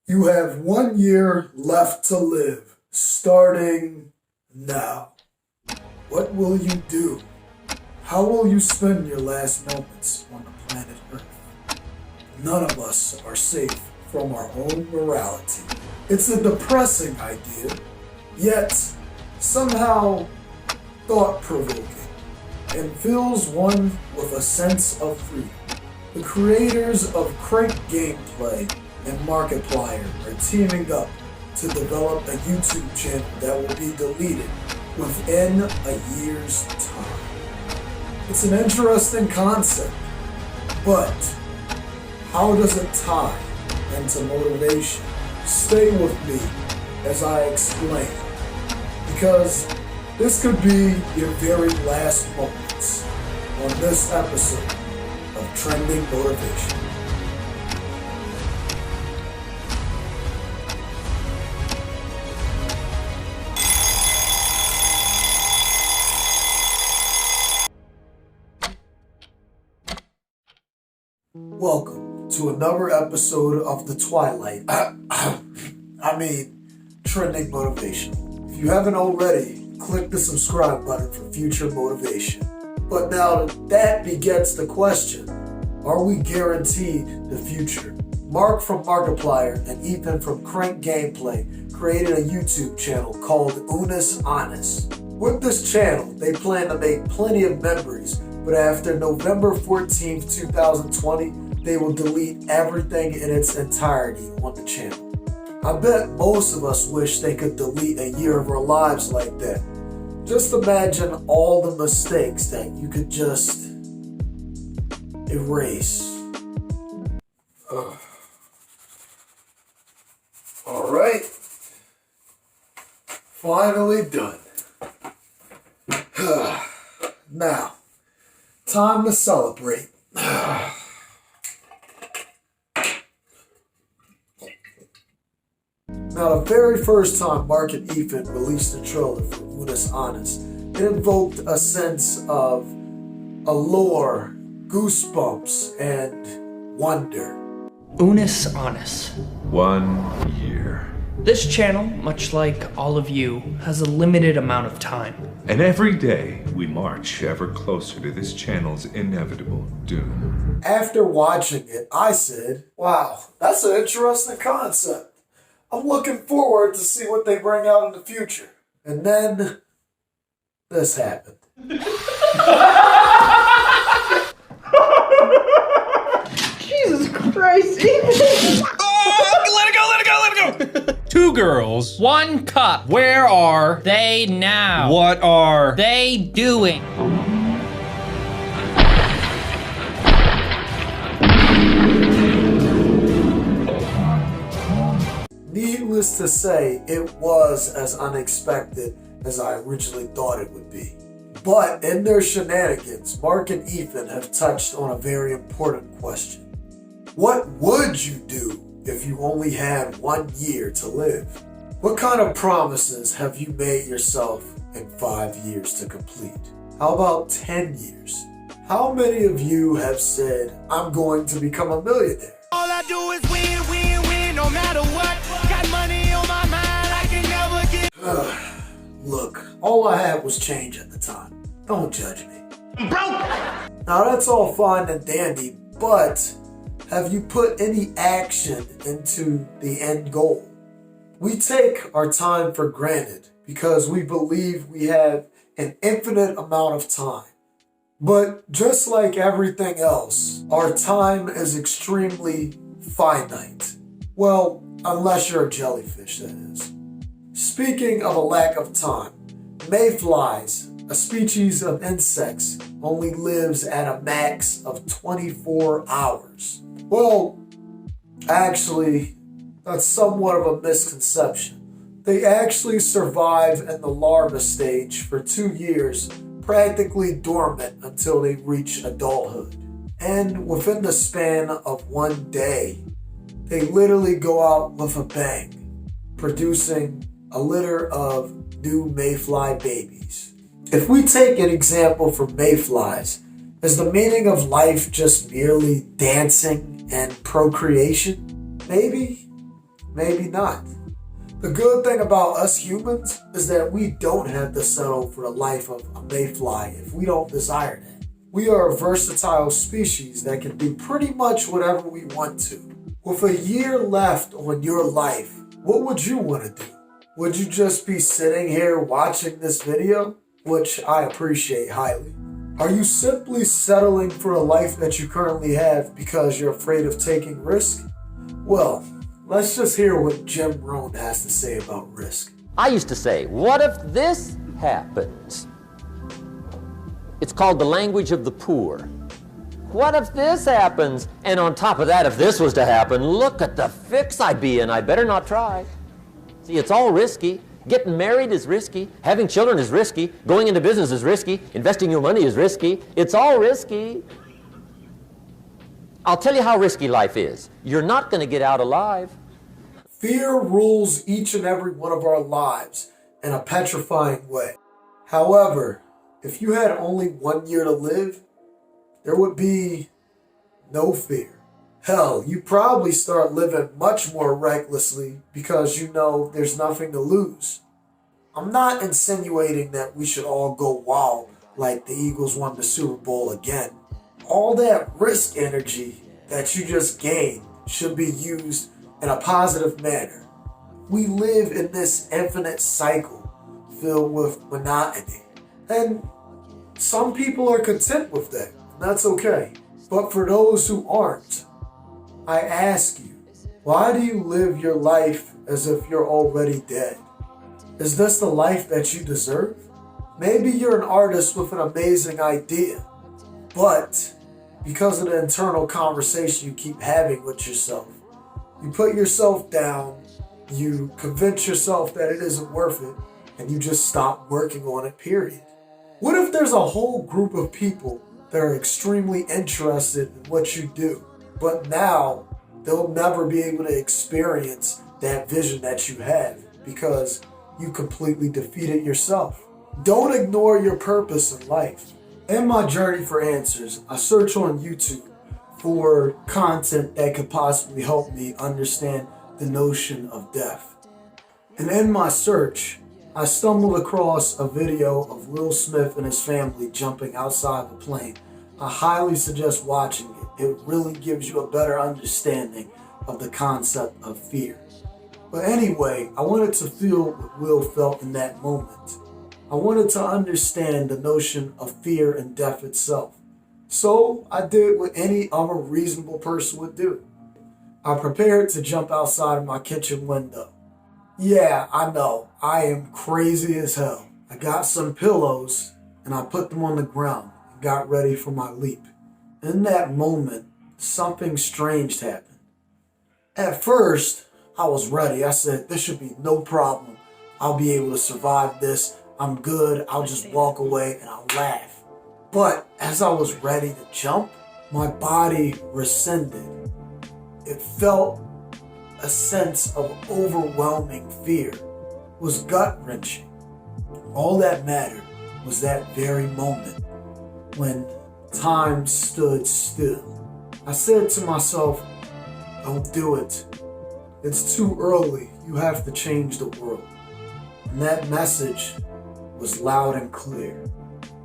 You have 1 year left to live, starting now. What will you do? How will you spend your last moments on the planet Earth? None of us are safe from our own morality. It's a depressing idea, yet somehow thought-provoking, and fills one with a sense of freedom. The creators of Crank Gameplay and Markiplier are teaming up to develop a YouTube channel that will be deleted within a year's time. It's an interesting concept, but how does it tie into motivation? Stay with me as I explain, because this could be your very last moments on this episode of Trending Motivation. Welcome to another episode of The Twilight. Trending Motivation. If you haven't already, click the subscribe button for future motivation. But now that begets the question, are we guaranteed the future? Mark from Markiplier and Ethan from Crank Gameplay created a YouTube channel called Unus Annus. With this channel, they plan to make plenty of memories, but after November 14th, 2020, they will delete everything in its entirety on the channel. I bet most of us wish they could delete a year of our lives like that. Just imagine all the mistakes that you could just erase. Alright. Finally done. Now, time to celebrate. Now, the very first time Mark and Ethan released the trailer for Unus Annus, it invoked a sense of allure, goosebumps, and wonder. Unus Annus. 1 year. This channel, much like all of you, has a limited amount of time. And every day we march ever closer to this channel's inevitable doom. After watching it, I said, wow, that's an interesting concept. I'm looking forward to see what they bring out in the future. And then this happened. Jesus Christ. Let it go! Two girls. One cup. Where are They now. What are They doing? Needless to say, it was as unexpected as I originally thought it would be. But in their shenanigans, Mark and Ethan have touched on a very important question. What would you do if you only had 1 year to live? What kind of promises have you made yourself in 5 years to complete? How about 10 years? How many of you have said, I'm going to become a millionaire? All I do is win, win, win, no matter what. Got money on my mind, I can never get. Look, all I had was change at the time. Don't judge me. I'm broke! Now that's all fine and dandy, but have you put any action into the end goal? We take our time for granted because we believe we have an infinite amount of time. But just like everything else, our time is extremely finite. Well, unless you're a jellyfish, that is. Speaking of a lack of time, mayflies, a species of insects, only lives at a max of 24 hours. Well, actually, that's somewhat of a misconception. They actually survive in the larva stage for 2 years, practically dormant until they reach adulthood. And within the span of 1 day, they literally go out with a bang, producing a litter of new mayfly babies. If we take an example from mayflies, is the meaning of life just merely dancing and procreation? Maybe. maybe not. The good thing about us humans is that we don't have to settle for the life of a mayfly if we don't desire that. We are a versatile species that can do pretty much whatever we want to. With a year left on your life, what would you want to do? Would you just be sitting here watching this video? Which I appreciate highly. Are you simply settling for a life that you currently have because you're afraid of taking risk? Well, let's just hear what Jim Rohn has to say about risk. I used to say, what if this happens? It's called the language of the poor. What if this happens? And on top of that, if this was to happen, look at the fix I'd be in. I better not try. See, it's all risky. Getting married is risky. Having children is risky. Going into business is risky. Investing your money is risky. It's all risky. I'll tell you how risky life is. You're not going to get out alive. Fear rules each and every one of our lives in a petrifying way. However, if you had only 1 year to live, there would be no fear. Hell, you probably start living much more recklessly because you know there's nothing to lose. I'm not insinuating that we should all go wild like the Eagles won the Super Bowl again. All that risk energy that you just gained should be used in a positive manner. We live in this infinite cycle filled with monotony. And some people are content with that. And that's okay. But for those who aren't, I ask you, why do you live your life as if you're already dead? Is this the life that you deserve? Maybe you're an artist with an amazing idea, but because of the internal conversation you keep having with yourself, you put yourself down, you convince yourself that it isn't worth it, and you just stop working on it, period. What if there's a whole group of people that are extremely interested in what you do, but now they'll never be able to experience that vision that you have because you completely defeated yourself? Don't ignore your purpose in life. In my journey for answers, I search on YouTube for content that could possibly help me understand the notion of death. And in my search, I stumbled across a video of Will Smith and his family jumping outside of a plane. I highly suggest watching it. It really gives you a better understanding of the concept of fear. But anyway, I wanted to feel what Will felt in that moment. I wanted to understand the notion of fear and death itself. So I did what any other reasonable person would do. I prepared to jump outside of my kitchen window. Yeah, I know, I am crazy as hell. I got some pillows and I put them on the ground and got ready for my leap. In that moment, something strange happened. At first, I was ready. I said, this should be no problem. I'll be able to survive this. I'm good. I'll just walk away and I'll laugh. But as I was ready to jump, my body rescinded. It felt a sense of overwhelming fear. It was gut-wrenching. All that mattered was that very moment when time stood still. I said to myself, don't do it. It's too early. You have to change the world. And that message was loud and clear.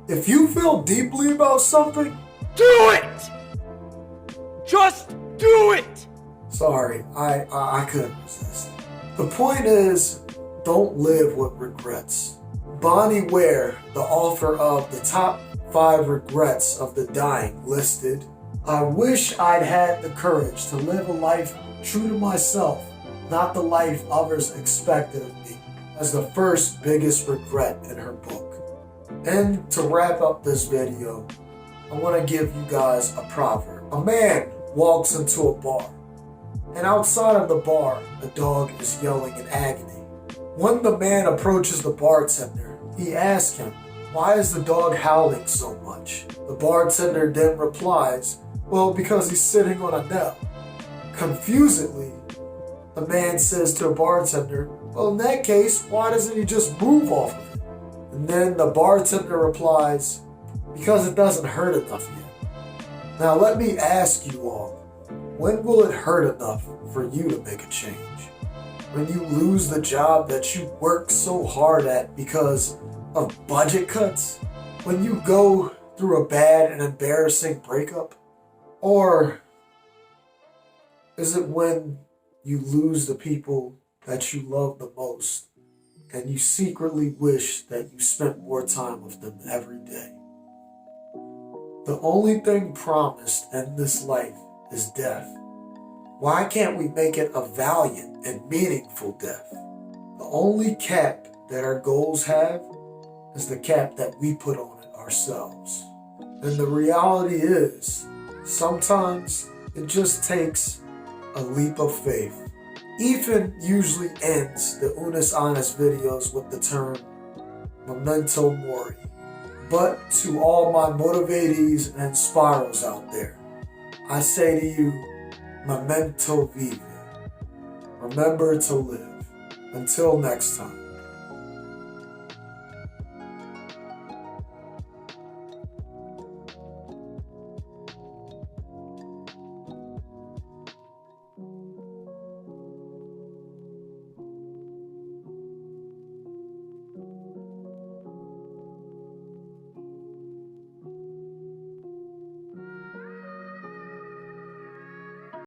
If you feel deeply about something, Do it! Just do it! sorry, I couldn't resist. The point is, don't live with regrets. Bonnie Ware, the author of the top 5 regrets of the dying, listed, I wish I'd had the courage to live a life true to myself, not the life others expected of me, as the first biggest regret in her book. And to wrap up this video, I want to give you guys a proverb. A man walks into a bar, and outside of the bar, a dog is yelling in agony. When the man approaches the bartender, he asks him, why is the dog howling so much? The bartender then replies, well, because he's sitting on a nail. Confusedly, the man says to the bartender, well, in that case, why doesn't he just move off of it? And then the bartender replies, because it doesn't hurt enough yet. Now let me ask you all, when will it hurt enough for you to make a change? When you lose the job that you worked so hard at because of budget cuts? When you go through a bad and embarrassing breakup? Or is it when you lose the people that you love the most and you secretly wish that you spent more time with them every day? The only thing promised in this life is death. Why can't we make it a valiant and meaningful death? The only cap that our goals have is the cap that we put on it ourselves. And the reality is, sometimes it just takes a leap of faith. Ethan usually ends the Unus Annus videos with the term memento mori. But to all my motivatees and inspirals out there, I say to you, memento vive. Remember to live. Until next time.